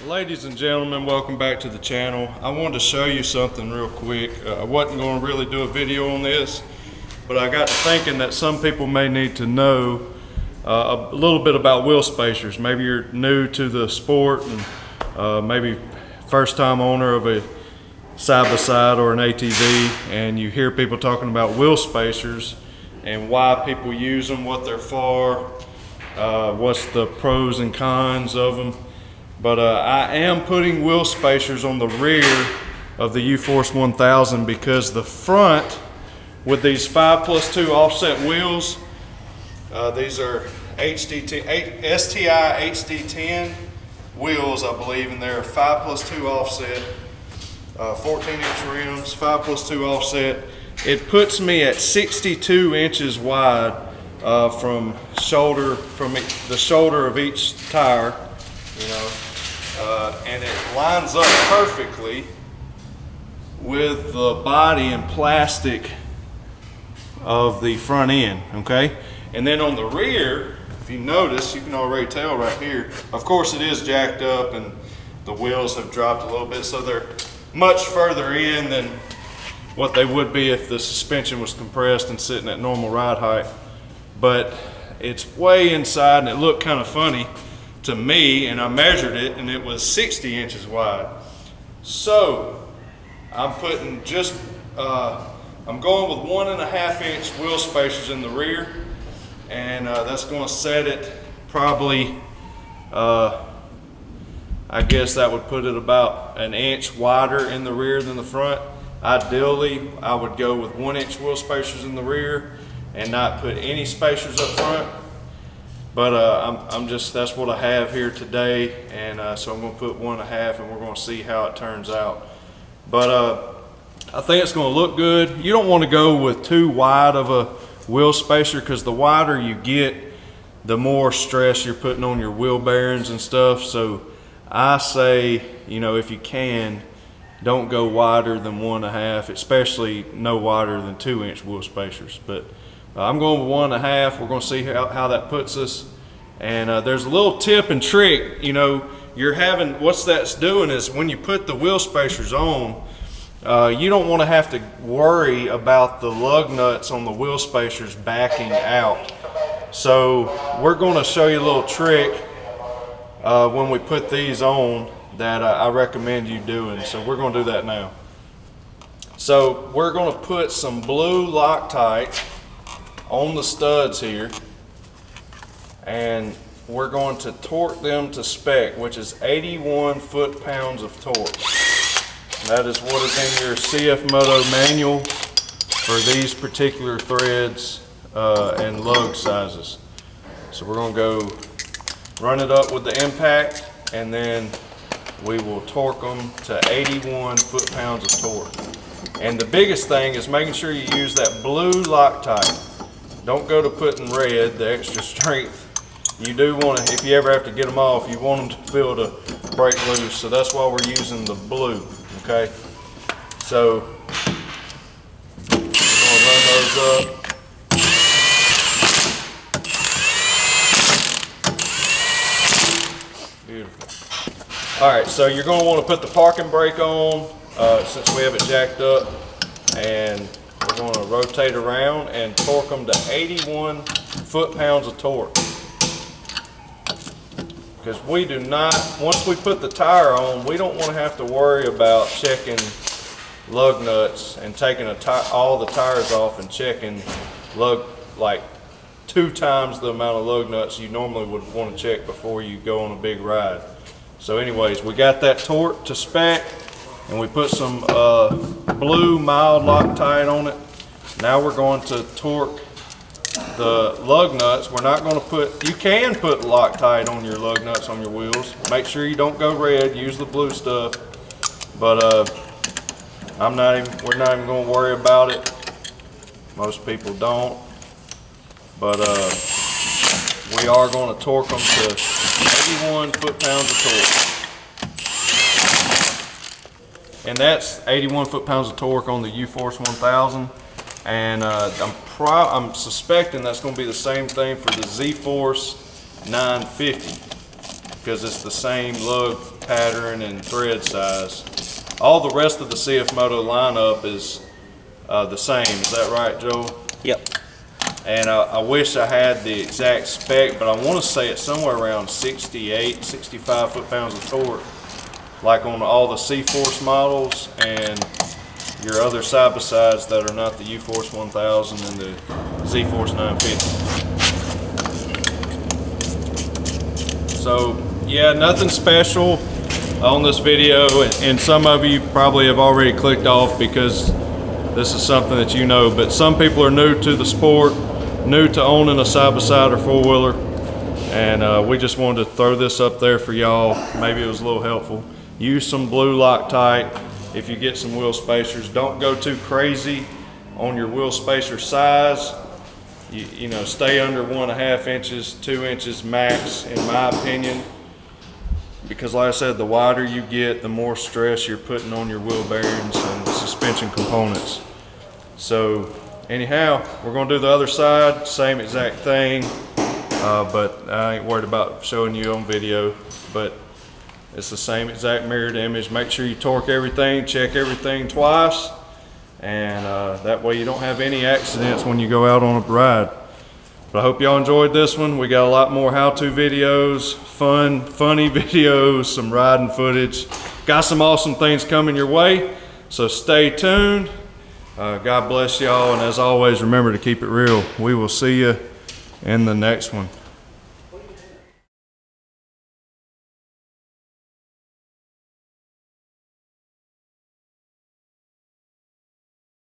Ladies and gentlemen, welcome back to the channel. I wanted to show you something real quick. I wasn't going to really do a video on this, but I got to thinking that some people may need to know a little bit about wheel spacers. Maybe you're new to the sport and maybe first time owner of a side-by-side or an ATV, and you hear people talking about wheel spacers and why people use them, what they're for, what's the pros and cons of them. But I am putting wheel spacers on the rear of the U-Force 1000 because the front with these 5+2 offset wheels, these are STI HD10 wheels, I believe, and they're 5+2 offset, 14-inch rims, 5+2 offset. It puts me at 62 inches wide from the shoulder of each tire, you know. And it lines up perfectly with the body and plastic of the front end, okay? And then on the rear, if you notice, you can already tell right here, of course it is jacked up and the wheels have dropped a little bit, so they're much further in than what they would be if the suspension was compressed and sitting at normal ride height. But it's way inside and it looked kind of funny to me, and I measured it and it was 60 inches wide. So I'm putting I'm going with 1.5-inch wheel spacers in the rear, and that's going to set it probably, I guess that would put it about 1 inch wider in the rear than the front. Ideally, I would go with 1-inch wheel spacers in the rear and not put any spacers up front. But that's what I have here today, and so I'm going to put 1.5, and we're going to see how it turns out. But I think it's going to look good. You don't want to go with too wide of a wheel spacer, because the wider you get, the more stress you're putting on your wheel bearings and stuff. So I say, you know, if you can, don't go wider than 1.5, especially no wider than 2-inch wheel spacers. But I'm going with 1.5. We're going to see how that puts us. And there's a little tip and trick. You know, what that's doing is when you put the wheel spacers on, you don't want to have to worry about the lug nuts on the wheel spacers backing out. So we're going to show you a little trick when we put these on that I recommend you doing. So we're going to do that now. So we're going to put some blue Loctite on the studs here, and we're going to torque them to spec, which is 81 foot-pounds of torque. That is what is in your CFMOTO manual for these particular threads and lug sizes. So we're going to go run it up with the impact, and then we will torque them to 81 foot-pounds of torque. And the biggest thing is making sure you use that blue Loctite. Don't go to putting red, the extra strength. You do want to, if you ever have to get them off, you want them to feel to break loose. So that's why we're using the blue, okay? So we're going to run those up. Beautiful. All right, so you're going to want to put the parking brake on since we have it jacked up, and we're going to rotate around and torque them to 81 foot-pounds of torque. Because we do not, once we put the tire on, we don't want to have to worry about checking lug nuts and taking all the tires off and checking like 2 times the amount of lug nuts you normally would want to check before you go on a big ride. So anyways, we got that torque to spec, and we put some blue mild Loctite on it. Now we're going to torque the lug nuts. We're not going to put, you can put Loctite on your lug nuts on your wheels. Make sure you don't go red, use the blue stuff. But we're not even going to worry about it. Most people don't. But we are going to torque them to 81 foot-pounds of torque. And that's 81 foot-pounds of torque on the U-Force 1000. And I'm suspecting that's going to be the same thing for the Z-Force 950. because it's the same lug pattern and thread size. All the rest of the CFMOTO lineup is the same. Is that right, Joe? Yep. And I wish I had the exact spec, but I want to say it's somewhere around 68, 65 foot-pounds of torque, like on all the C-Force models and your other side-by-sides that are not the U-Force 1000 and the Z-Force 950. So yeah, nothing special on this video, and some of you probably have already clicked off because this is something that you know, but some people are new to the sport, new to owning a side-by-side or four-wheeler, and we just wanted to throw this up there for y'all. Maybe it was a little helpful. Use some blue Loctite if you get some wheel spacers. Don't go too crazy on your wheel spacer size. You know, stay under 1.5 inches, 2 inches max, in my opinion, because like I said, the wider you get, the more stress you're putting on your wheel bearings and the suspension components. So anyhow, we're gonna do the other side, same exact thing, but I ain't worried about showing you on video, but it's the same exact mirrored image. Make sure you torque everything, check everything twice, and that way you don't have any accidents when you go out on a ride. But I hope y'all enjoyed this one. We got a lot more how-to videos, funny videos, some riding footage. Got some awesome things coming your way, so stay tuned. God bless y'all, and as always, remember to keep it real. We will see you in the next one.